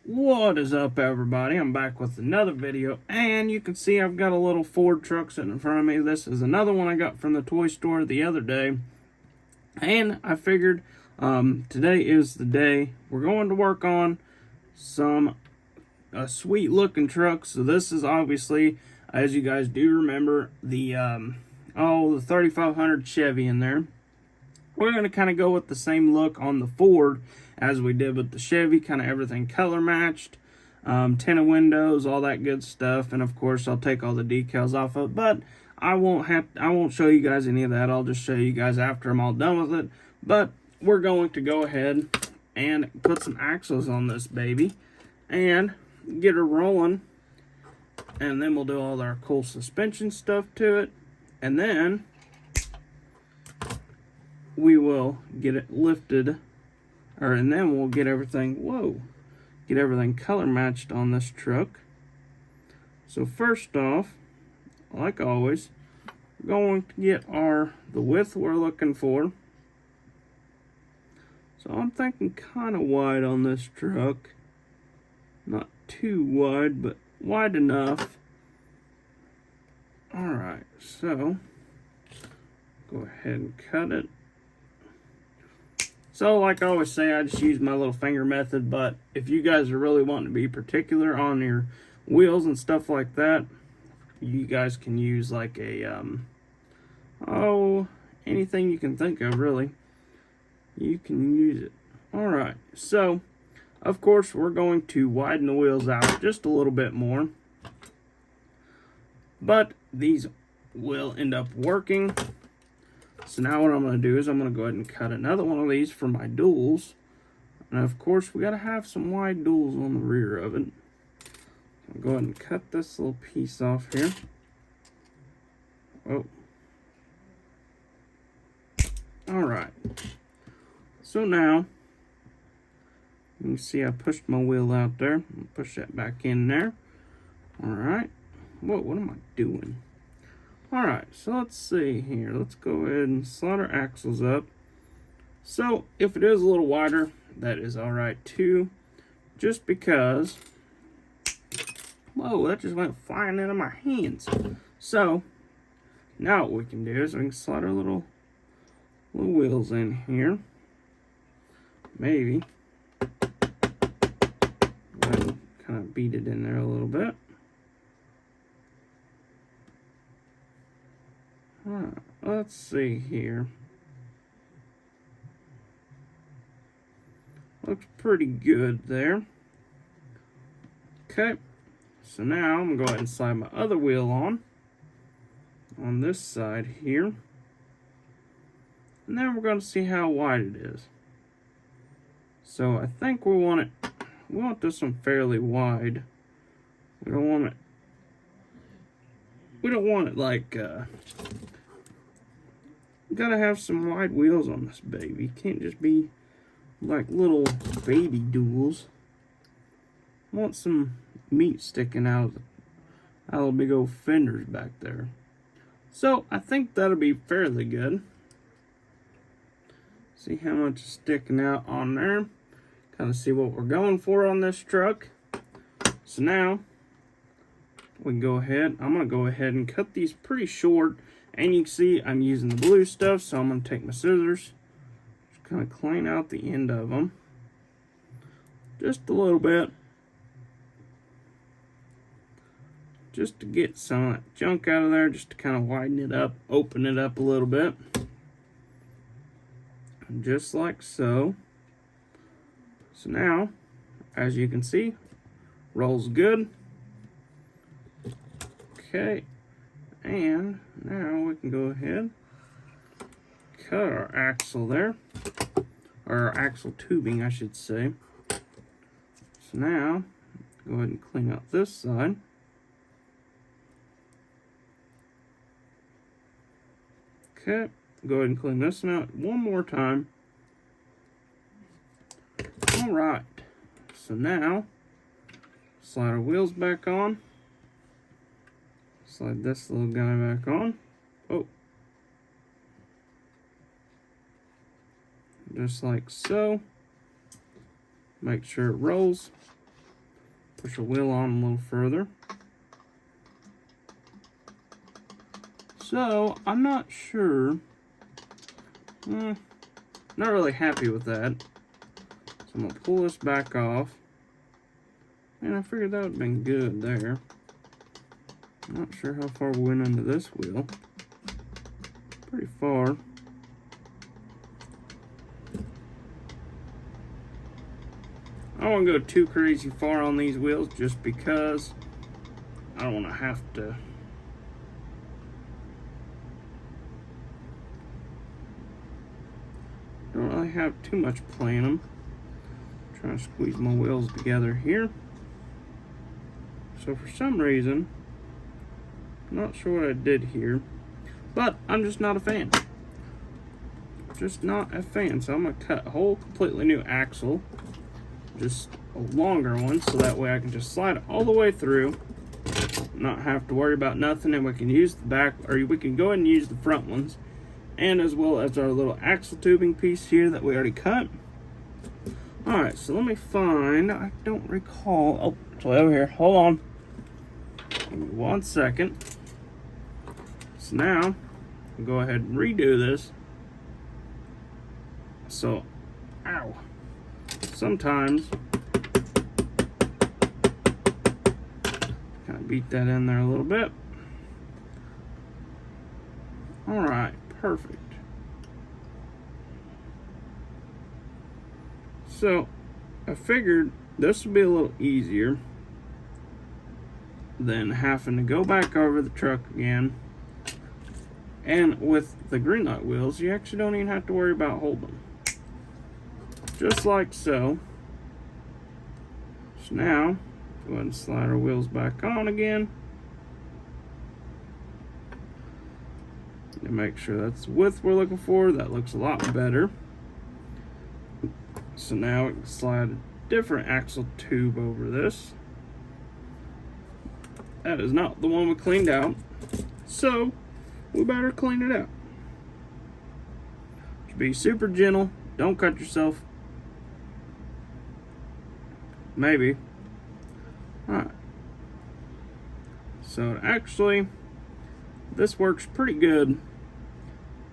What is up, everybody? I'm back with another video, and you can see I've got a little Ford truck sitting in front of me. This is another one I got from the toy store the other day, and I figured today is the day we're going to work on some sweet looking truck. So this is obviously, as you guys do remember, the 3500 Chevy in there. We're going to kind of go with the same look on the Ford as we did with the Chevy, kind of everything color matched, tinted windows, all that good stuff, and of course I'll take all the decals off of it, but I won't show you guys any of that. I'll just show you guys after I'm all done with it. But we're going to go ahead and put some axles on this baby and get her rolling, and then we'll do all our cool suspension stuff to it, and then we will get it lifted, and then we'll get everything, get everything color matched on this truck. So first off, like always, we're going to get the width we're looking for. So I'm thinking kind of wide on this truck. Not too wide, but wide enough. Alright, so go ahead and cut it. So, like I always say, I just use my little finger method, but if you guys are really wanting to be particular on your wheels and stuff like that, you guys can use like a, anything you can think of, really. You can use it. Alright, so, of course, we're going to widen the wheels out just a little bit more. But these will end up working. So now what I'm going to do is I'm going to go ahead and cut another one of these for my duals. And of course we got to have some wide duals on the rear of it. I'll go ahead and cut this little piece off here. Oh. Alright. So now, you can see I pushed my wheel out there. I'll push that back in there. Alright. Whoa, what am I doing? Alright, so let's see here. Let's go ahead and slide our axles up. So, if it is a little wider, that is alright too. Just because... Whoa, that just went flying into my hands. So, now what we can do is we can slide our little wheels in here. Maybe. Go ahead and kind of beat it in there a little bit. Let's see here. Looks pretty good there. Okay, so now I'm going to go ahead and slide my other wheel on this side here. And then we're going to see how wide it is. So I think we want this one fairly wide. We don't want it like, gotta have some wide wheels on this baby. Can't just be like little baby duals. I want some meat sticking out of the big old fenders back there. So I think that'll be fairly good. See how much is sticking out on there. Kind of see what we're going for on this truck. So now we can go ahead. I'm going to go ahead and cut these pretty short. And you can see I'm using the blue stuff, so I'm going to take my scissors. Just kind of clean out the end of them. Just a little bit. Just to get some of that junk out of there. Just to kind of widen it up, open it up a little bit. Just like so. So now, as you can see, rolls good. Okay. And now we can go ahead, cut our axle there, or our axle tubing, I should say. So now, go ahead and clean out this side. Okay, go ahead and clean this one out one more time. Alright, so now, slide our wheels back on. Slide this little guy back on. Oh. Just like so. Make sure it rolls. Push a wheel on a little further. So, I'm not sure. Not really happy with that. So I'm going to pull this back off. And I figured that would have been good there. Not sure how far we went into this wheel. Pretty far. I don't want to go too crazy far on these wheels just because I don't want to have to. Don't really have too much play in them. I'm trying to squeeze my wheels together here. So for some reason, I'm not sure what I did here, but I'm just not a fan. Just not a fan. So I'm going to cut a whole completely new axle. Just a longer one, so that way I can just slide it all the way through. Not have to worry about nothing, and we can use the back, or we can go ahead and use the front ones. And as well as our little axle tubing piece here that we already cut. Alright, so let me find, I don't recall, oh, it's way over here, hold on. Give me 1 second. So now, I'll go ahead and redo this. So, ow. Sometimes, kind of beat that in there a little bit. Alright, perfect. So, I figured this would be a little easier than having to go back over the truck again. And with the green light wheels, you actually don't even have to worry about holding them. Just like so. So now, go ahead and slide our wheels back on again. And make sure that's the width we're looking for. That looks a lot better. So now we can slide a different axle tube over this. That is not the one we cleaned out. So, we better clean it out. Just be super gentle. Don't cut yourself. Maybe. Alright. So actually, this works pretty good.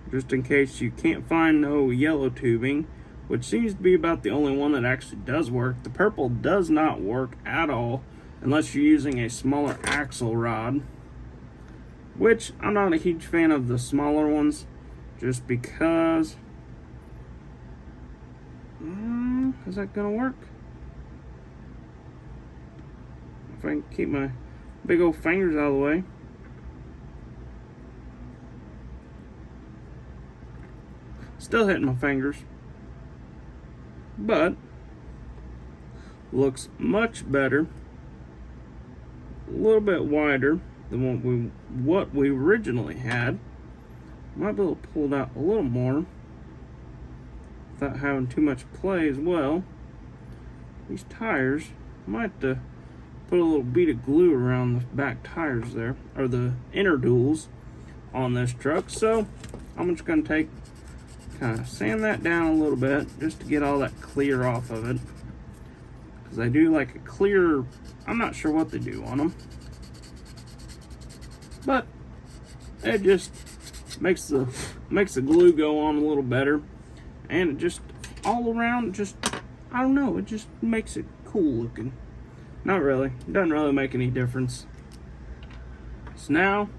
Just in case you can't find no yellow tubing, which seems to be about the only one that actually does work. The purple does not work at all unless you're using a smaller axle rod, which I'm not a huge fan of the smaller ones just because is that gonna work? If I can keep my big old fingers out of the way. Still hitting my fingers, but looks much better, a little bit wider than what we originally had. Might be able to pull it out a little more without having too much play as well. These tires, I might have to put a little bead of glue around the back tires there, or the inner duals on this truck. So I'm just going to kind of sand that down a little bit just to get all that clear off of it, because I do like a clear, I'm not sure what they do on them, but it just makes the glue go on a little better, and it just all around, just, I don't know, it just makes it cool looking. Not really, it doesn't really make any difference. So now,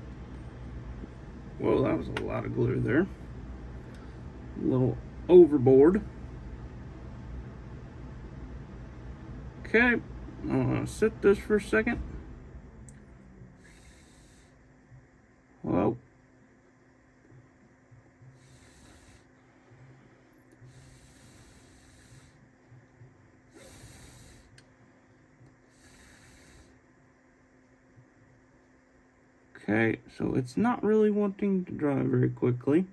whoa, that was a lot of glue there. A little overboard. Okay, I'm gonna set this for a second. Whoa. Okay, so it's not really wanting to dry very quickly.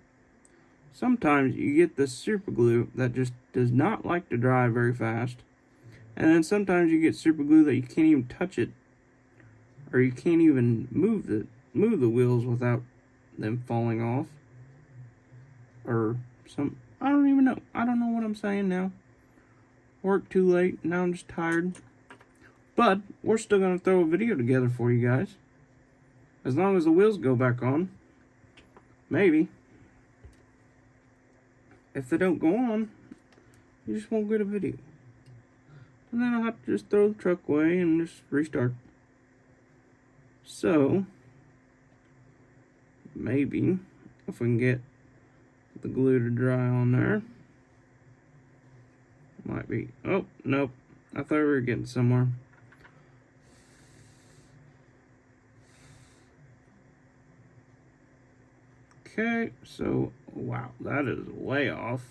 Sometimes you get this super glue that just does not like to dry very fast. And then sometimes you get super glue that you can't even touch it, or you can't even move the wheels without them falling off. Or I don't even know. I don't know what I'm saying now. Work too late, now I'm just tired. But we're still going to throw a video together for you guys. As long as the wheels go back on. Maybe. If they don't go on, you just won't get a video. And then I'll have to just throw the truck away and just restart. So, maybe, if we can get the glue to dry on there. Might be, oh, nope. I thought we were getting somewhere. Okay, so, wow, that is way off.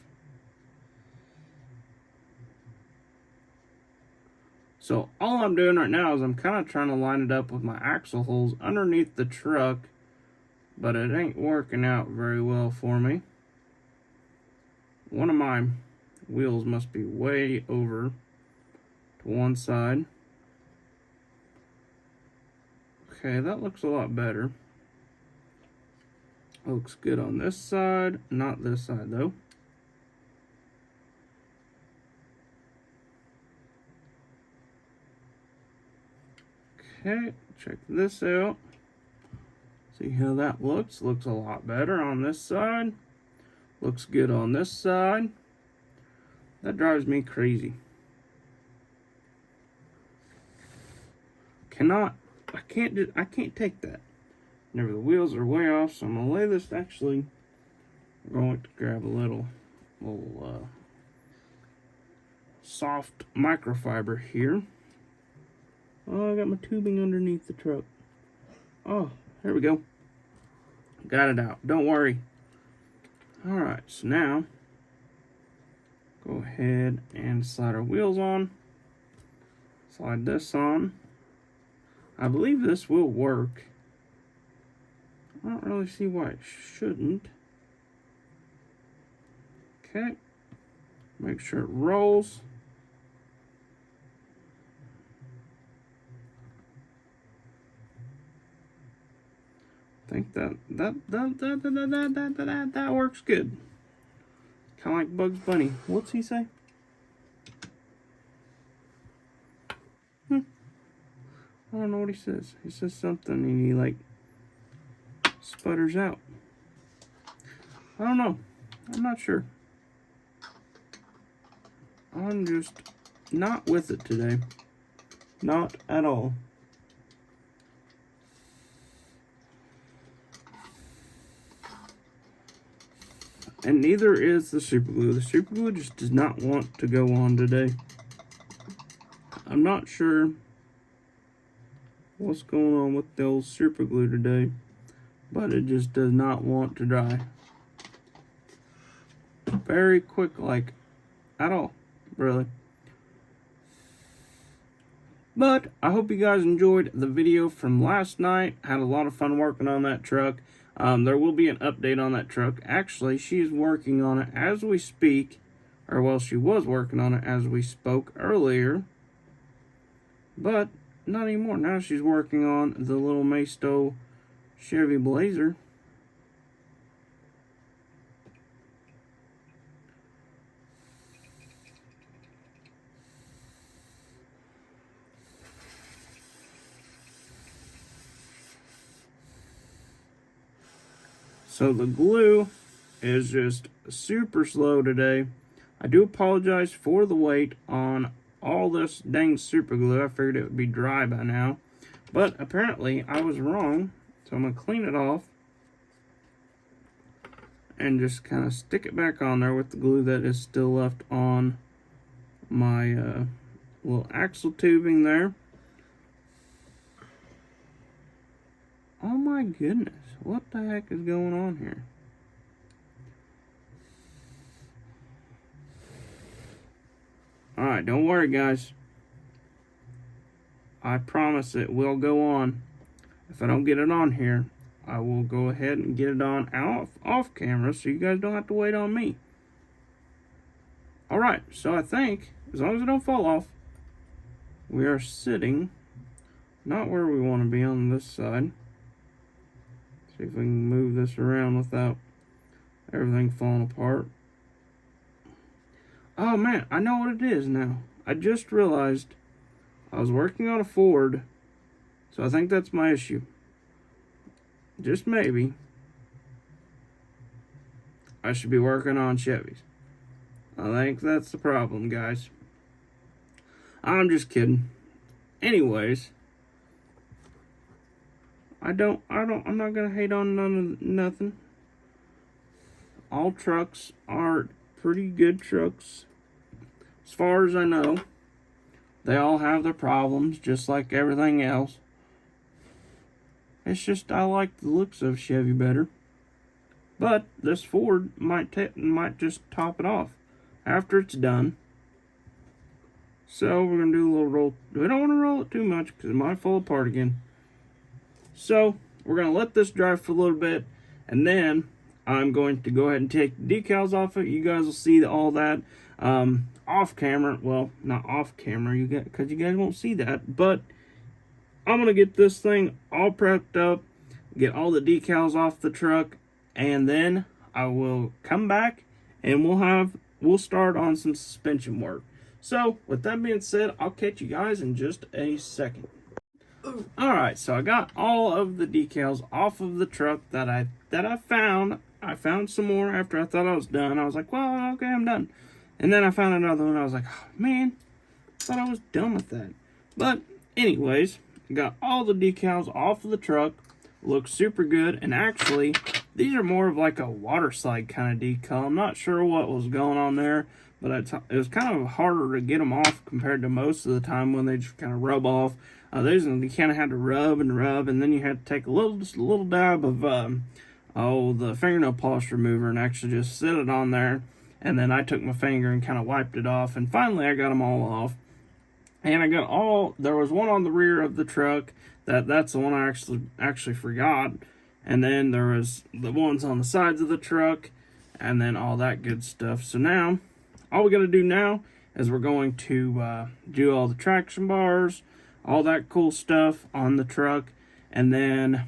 So all I'm doing right now is I'm kind of trying to line it up with my axle holes underneath the truck, but it ain't working out very well for me. One of my wheels must be way over to one side. Okay, that looks a lot better. Looks good on this side, not this side though. Okay, check this out. See how that looks? Looks a lot better on this side. Looks good on this side. That drives me crazy. I can't take that. Whenever the wheels are way off, so I'm gonna lay this. Actually, I'm going to grab a little soft microfiber here. Oh, I got my tubing underneath the truck. Oh, there we go. Got it out. Don't worry. Alright, so now, go ahead and slide our wheels on. Slide this on. I believe this will work. I don't really see why it shouldn't. Okay. Make sure it rolls. I think that works good. Kind of like Bugs Bunny. What's he say? I don't know what he says. He says something and he like sputters out. I don't know. I'm not sure. I'm just not with it today. Not at all. And neither is the super glue. The super glue just does not want to go on today. I'm not sure what's going on with the old super glue today, but it just does not want to dry. Very quick, like, at all, really. But I hope you guys enjoyed the video from last night. Had a lot of fun working on that truck. There will be an update on that truck. Actually, she's working on it as we speak. Or, well, she was working on it as we spoke earlier. But not anymore. Now she's working on the little Maisto Chevy Blazer. So the glue is just super slow today. I do apologize for the wait on all this dang super glue. I figured it would be dry by now. But apparently I was wrong. So I'm going to clean it off. And just kind of stick it back on there with the glue that is still left on my little axle tubing there. Oh my goodness. What the heck is going on here? Alright, don't worry guys. I promise it will go on. If I don't get it on here, I will go ahead and get it on off camera so you guys don't have to wait on me. Alright, so I think, as long as it don't fall off, we are sitting not where we want to be on this side. See if we can move this around without everything falling apart. Oh man, I know what it is now. I just realized I was working on a Ford, so I think that's my issue. Just maybe. I should be working on Chevys. I think that's the problem, guys. I'm just kidding. Anyways, I'm not gonna hate on nothing. All trucks are pretty good trucks. As far as I know, they all have their problems, just like everything else. It's just I like the looks of Chevy better. But this Ford might just top it off after it's done. So we're going to do a little roll. We don't want to roll it too much because it might fall apart again. So we're going to let this dry for a little bit. And then I'm going to go ahead and take the decals off it. You guys will see all that off camera. Well, not off camera because you guys won't see that. But I'm going to get this thing all prepped up. Get all the decals off the truck. And then I will come back and we'll start on some suspension work. So, with that being said, I'll catch you guys in just a second. Alright, so I got all of the decals off of the truck that I found. I found some more after I thought I was done. I was like, well, okay, I'm done. And then I found another one. I was like, oh, man, I thought I was done with that. But, anyways, I got all the decals off of the truck. Looks super good. And actually, these are more of like a water slide kind of decal. I'm not sure what was going on there. But it was kind of harder to get them off compared to most of the time when they just kind of rub off. These you kind of had to rub, and then you had to take just a little dab of the fingernail polish remover and actually just sit it on there. And then I took my finger and kind of wiped it off, and finally I got them all off. And I got there was one on the rear of the truck that's the one I actually forgot. And then there was the ones on the sides of the truck, and then all that good stuff. So now, all we got to do now is we're going to do all the traction bars, all that cool stuff on the truck, and then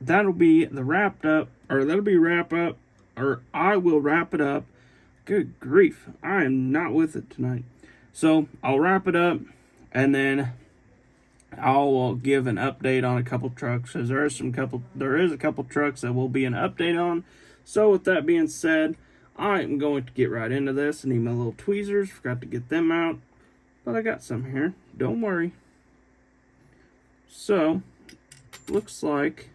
that'll be wrap up, or I will wrap it up. Good grief, I am not with it tonight. So I'll wrap it up, and then I'll give an update on a couple trucks, because there is a couple trucks that will be an update on. So with that being said, I am going to get right into this. I need my little tweezers. Forgot to get them out. But I got some here. Don't worry. So, looks like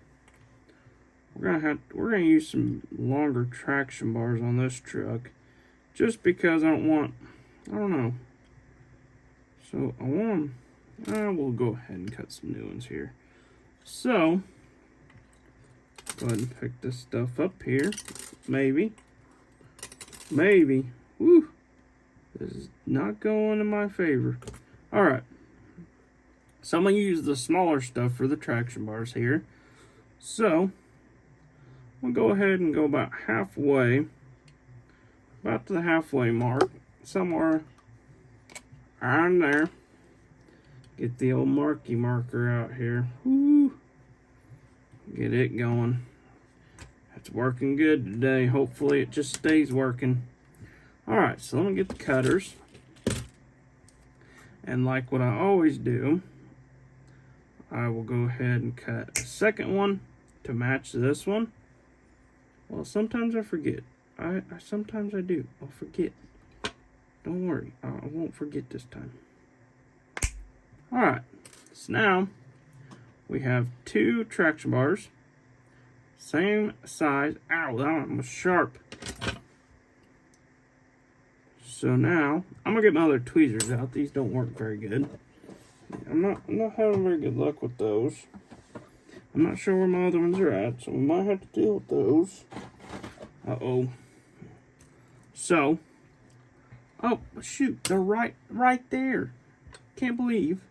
we're gonna use some longer traction bars on this truck. Just because I don't know. So we'll go ahead and cut some new ones here. So, go ahead and pick this stuff up here. Maybe. Woo! This is not going in my favor. Alright. So I'm going to use the smaller stuff for the traction bars here. So, we'll go ahead and go about halfway. About to the halfway mark. Somewhere around there. Get the old marker out here. Woo! Get it going. It's working good today. Hopefully it just stays working. Alright, so let me get the cutters. And like what I always do, I will go ahead and cut a second one to match this one. Well, sometimes I forget. Sometimes I do. I'll forget. Don't worry. I won't forget this time. Alright, so now we have 2 traction bars. Same size. Ow, that one was sharp. So now, I'm going to get my other tweezers out. These don't work very good. I'm not having very good luck with those. I'm not sure where my other ones are at, so we might have to deal with those. Uh-oh. So, oh, shoot, they're right there. Can't believe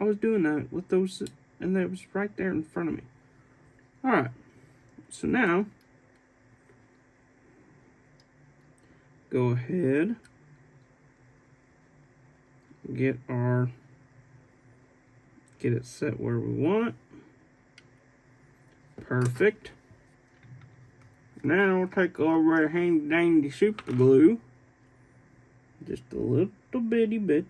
I was doing that with those, and that was right there in front of me. Alright. So now, go ahead, get it set where we want it. Perfect. Now we'll take our handy dandy super glue, just a little bitty bit.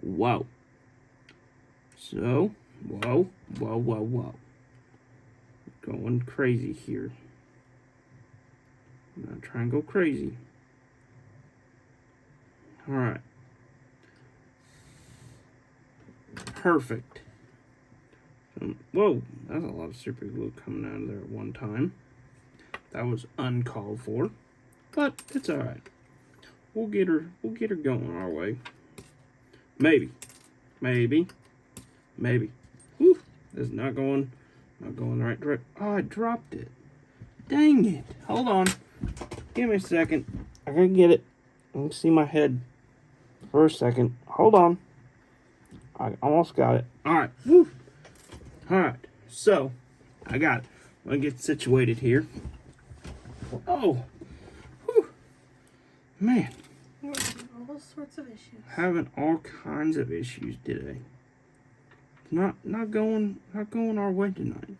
Whoa. So, whoa. Going crazy here. I'm gonna try and go crazy. Alright. Perfect. Whoa, that's a lot of super glue coming out of there at one time. That was uncalled for. But it's alright. We'll get her going our way. Maybe. Whew, this is not going the right direction. Oh, I dropped it. Dang it. Hold on. Give me a second. I gotta get it. I can see my head for a second. Hold on. I almost got it. Alright. Alright. So, I got it. I'm gonna get situated here. Oh. Whew. Man. All sorts of issues. Having all kinds of issues today. Not going our way tonight.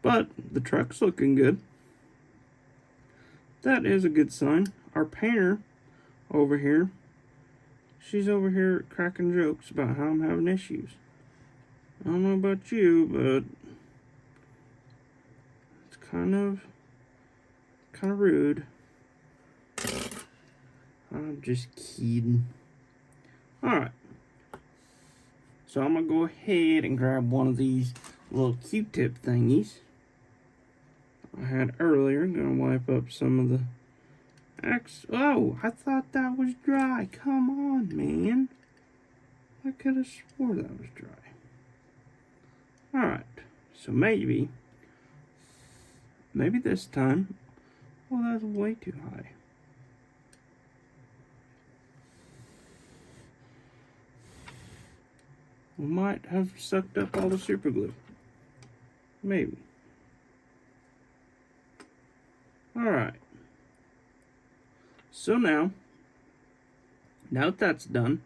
But the truck's looking good. That is a good sign. Our painter over here, she's over here cracking jokes about how I'm having issues. I don't know about you, but it's kind of rude. I'm just kidding. Alright. So I'm going to go ahead and grab one of these little Q-tip thingies I had earlier. I'm going to wipe up some of the Oh, I thought that was dry. Come on, man. I could have swore that was dry. Alright. So maybe this time... Oh, that's way too high. We might have sucked up all the super glue. Maybe. Alright. So now that that's done,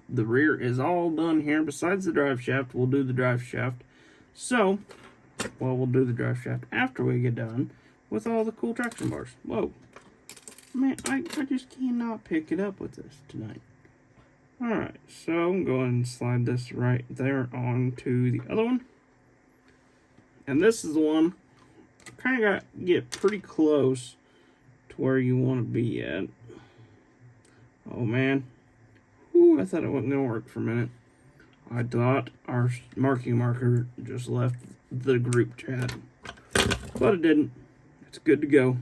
the rear is all done here. Besides the drive shaft, we'll do the drive shaft. So, well, we'll do the drive shaft after we get done with all the cool traction bars. Whoa. Man, I just cannot pick it up with this tonight. Alright, so I'm going to slide this right there onto the other one. And this is the one, kind of got to get pretty close to where you want to be at. Oh man. Ooh, I thought it wasn't going to work for a minute. I thought our marking marker just left the group chat. But it didn't. It's good to go.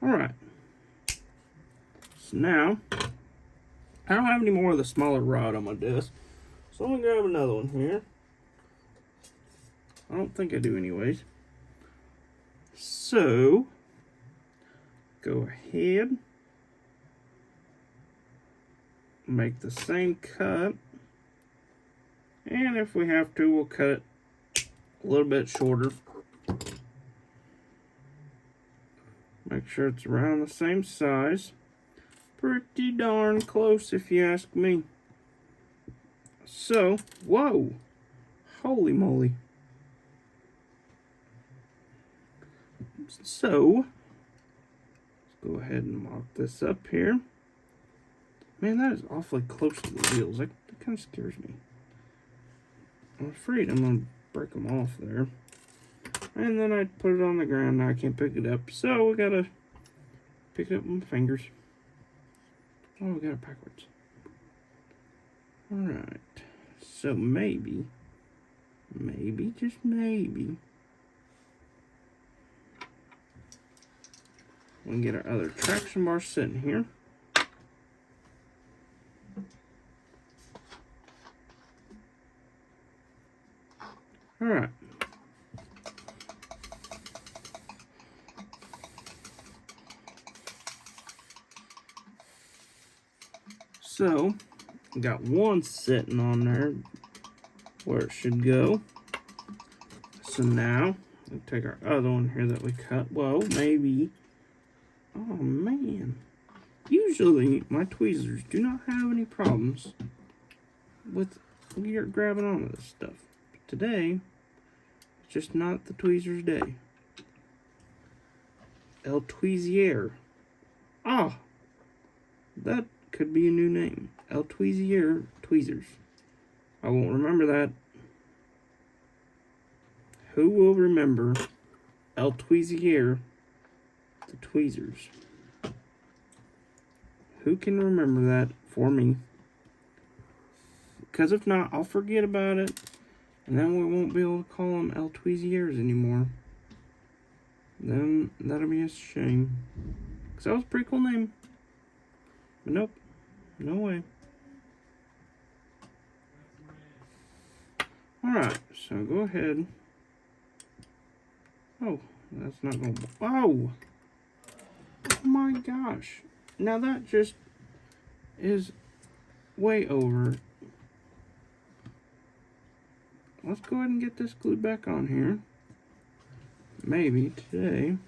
Alright. So now... I don't have any more of the smaller rod on my desk, so I'm going to grab another one here. I don't think I do anyways. So, go ahead, make the same cut, and if we have to, we'll cut it a little bit shorter. Make sure it's around the same size. Pretty darn close if you ask me. So, whoa, holy moly. So, let's go ahead and mark this up here. Man, that is awfully close to the wheels. That kind of scares me. I'm afraid I'm going to break them off there. And then I put it on the ground. Now I can't pick it up. So, we got to pick it up with my fingers. Oh, we got it backwards. Alright. So maybe, just maybe, we can get our other traction bar sitting here. Alright. So, we got one sitting on there where it should go. So now, we'll take our other one here that we cut. Whoa, maybe. Oh, man. Usually, my tweezers do not have any problems with grabbing onto this stuff. But today, it's just not the tweezers' day. El Tweezier. Ah! That could be a new name. El Tweezier Tweezers. I won't remember that. Who will remember El Tweezier the Tweezers? Who can remember that for me? Because if not, I'll forget about it. And then we won't be able to call them El Tweeziers anymore. Then that'll be a shame. Because that was a pretty cool name. But nope. No way. Alright, so go ahead. Oh, that's not going to... Oh! Oh my gosh. Now that just is way over. Let's go ahead and get this glued back on here. Maybe today.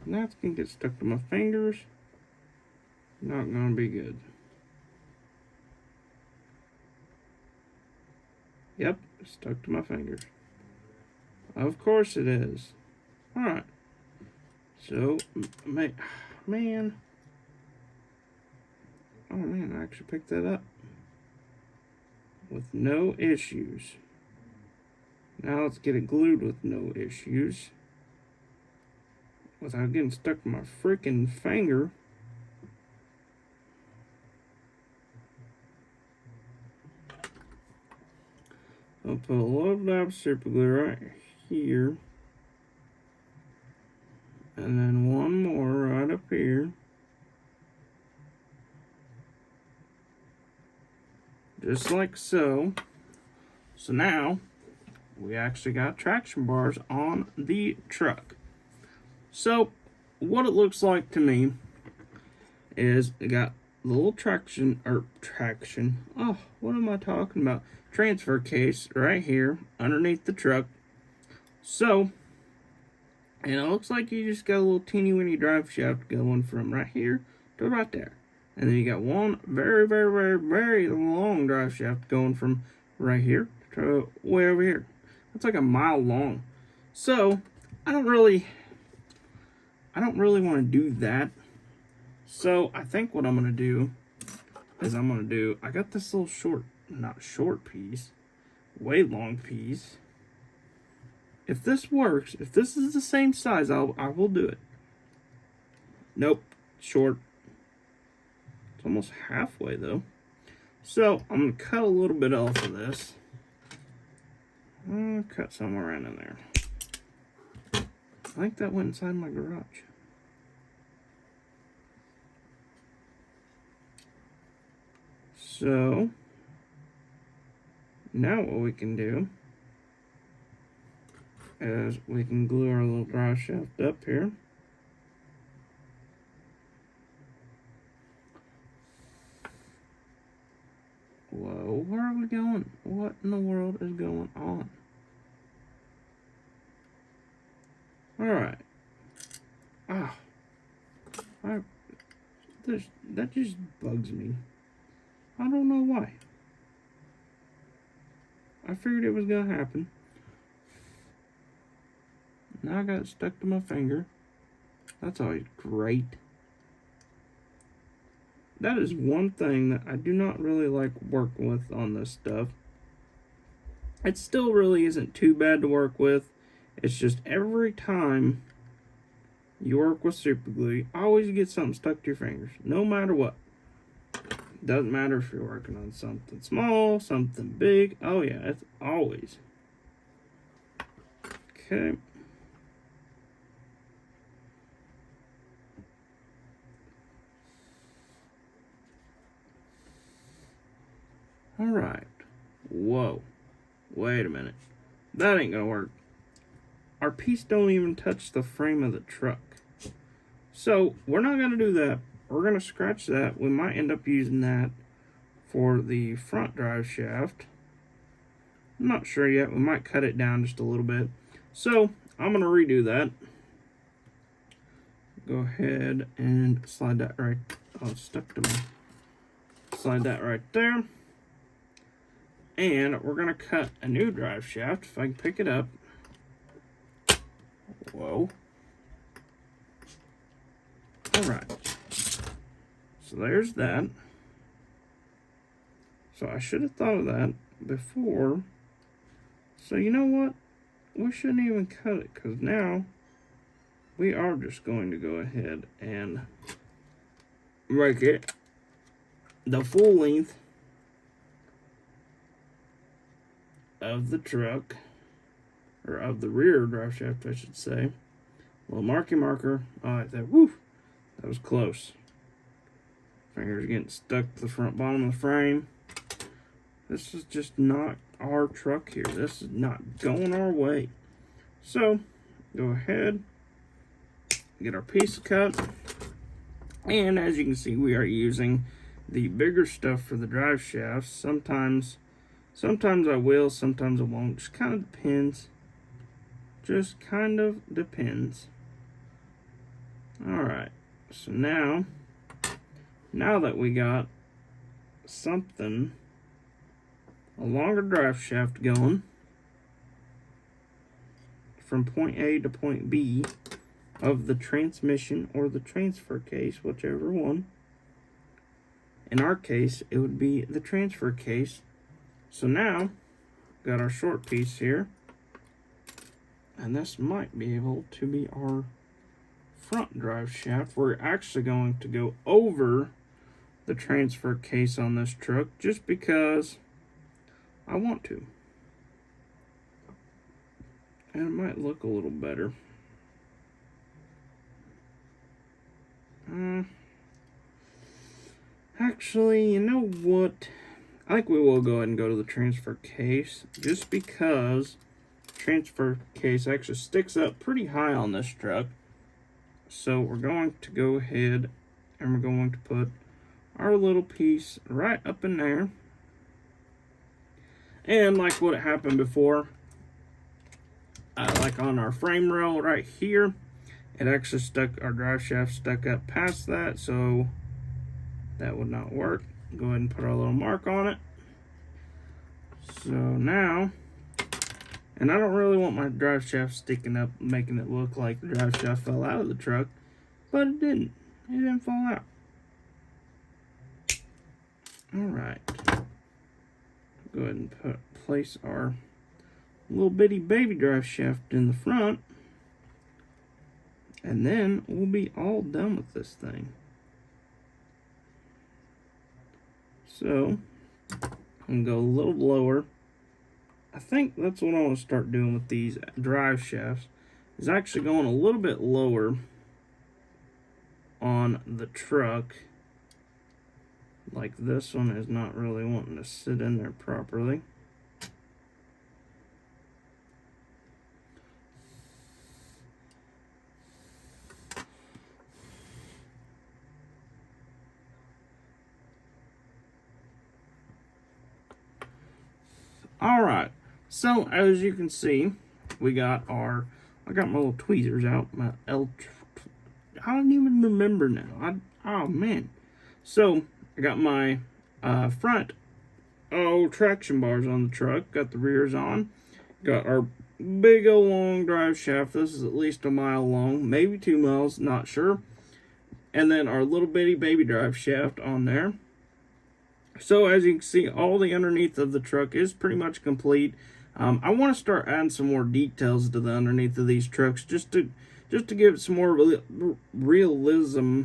That's going to get stuck to my fingers. Not going to be good. Yep, stuck to my fingers. Of course it is. Alright. So, man. Oh man, I actually picked that up. With no issues. Now let's get it glued with no issues. Without getting stuck in my freaking finger. I'll put a little dab of super glue right here. And then one more right up here. Just like so. So now, we actually got traction bars on the truck. So, what it looks like to me is it got the little traction, oh, what am I talking about? Transfer case right here underneath the truck. So, and it looks like you just got a little teeny weeny drive shaft going from right here to right there. And then you got one very, very, very, very long drive shaft going from right here to way over here. That's like a mile long. So, I don't really want to do that. So, I think what I'm going to do is I got this little not short piece, way long piece. If this works, if this is the same size, I will do it. Nope, short. It's almost halfway though. So I'm gonna cut a little bit off of this. Cut somewhere around in there. I think that went inside my garage. So now what we can do is we can glue our little drive shaft up here. Whoa, where are we going? What in the world is going on? Alright. That just bugs me. I don't know why. I figured it was gonna happen. Now I got it stuck to my finger. That's always great. That is one thing that I do not really like working with on this stuff. It still really isn't too bad to work with. It's just every time you work with super glue, you always get something stuck to your fingers. No matter what. Doesn't matter if you're working on something small, something big. Oh yeah, it's always. Okay. Alright. Whoa. Wait a minute. That ain't gonna work. Our piece don't even touch the frame of the truck. So, we're not gonna do that. We're gonna scratch that. We might end up using that for the front drive shaft. I'm not sure yet. We might cut it down just a little bit. So, I'm gonna redo that. Go ahead and slide that right. Oh, it's stuck to me. Slide that right there. And we're gonna cut a new drive shaft if I can pick it up. Whoa. Alright. So there's that. So I should have thought of that before. So you know what? We shouldn't even cut it, because now we are just going to go ahead and make it the full length of the truck, or of the rear drive shaft, I should say. Little marker. All right, that was close. Fingers getting stuck to the front bottom of the frame. This is just not our truck here. This is not going our way. So, go ahead, get our piece cut. And as you can see, we are using the bigger stuff for the drive shafts. Sometimes I will, sometimes I won't. Just kind of depends. Just kind of depends. Alright, so now that we got something, a longer drive shaft going from point A to point B of the transmission or the transfer case, whichever one. In our case, it would be the transfer case. So now, got our short piece here, and this might be able to be our front drive shaft. We're actually going to go over the transfer case on this truck just because I want to. And it might look a little better. Actually, you know what? I think we will go ahead and go to the transfer case just because transfer case actually sticks up pretty high on this truck. So we're going to go ahead and we're going to put our little piece right up in there. And like what happened before, like on our frame rail right here, it actually stuck, our drive shaft stuck up past that, so that would not work. Go ahead and put our little mark on it. So now, and I don't really want my drive shaft sticking up, making it look like the drive shaft fell out of the truck, but it didn't. It didn't fall out. Alright. Go ahead and place our little bitty baby drive shaft in the front. And then we'll be all done with this thing. So, I'm going to go a little lower. I think that's what I want to start doing with these drive shafts, is actually going a little bit lower on the truck. Like this one is not really wanting to sit in there properly. Alright, so as you can see, we got our, I got my little tweezers out, I don't even remember now. Oh man. So, I got my front traction bars on the truck, got the rears on, got our big old long drive shaft. This is at least a mile long, maybe 2 miles, not sure. And then our little bitty baby drive shaft on there. So as you can see, all the underneath of the truck is pretty much complete. I want to start adding some more details to the underneath of these trucks, just to give it some more realism.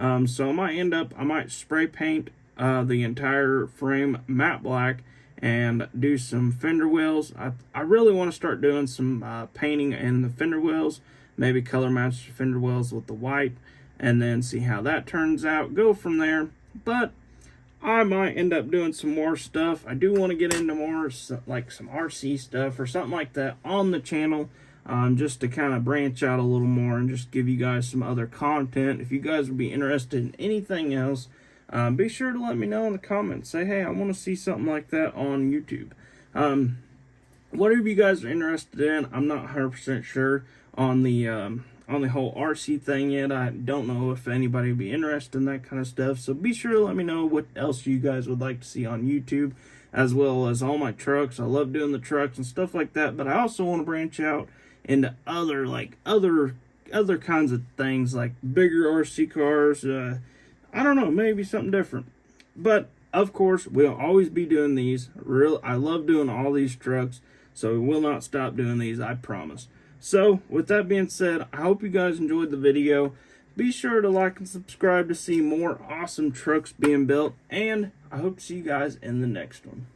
So I might spray paint the entire frame matte black and do some fender wheels. I really want to start doing some painting in the fender wheels, maybe color match the fender wheels with the white, and then see how that turns out. Go from there. But I might end up doing some more stuff. I do want to get into more like some RC stuff or something like that on the channel, just to kind of branch out a little more and just give you guys some other content. If you guys would be interested in anything else, be sure to let me know in the comments. Say, hey, I want to see something like that on YouTube. Whatever you guys are interested in, I'm not 100% sure on the whole RC thing yet. I don't know if anybody would be interested in that kind of stuff. So be sure to let me know what else you guys would like to see on YouTube, as well as all my trucks. I love doing the trucks and stuff like that, but I also want to branch out into other kinds of things, like bigger RC cars, I don't know, maybe something different. But of course, we'll always be doing these. I love doing all these trucks, so we will not stop doing these, I promise. So, with that being said, I hope you guys enjoyed the video. Be sure to like and subscribe to see more awesome trucks being built, and I hope to see you guys in the next one.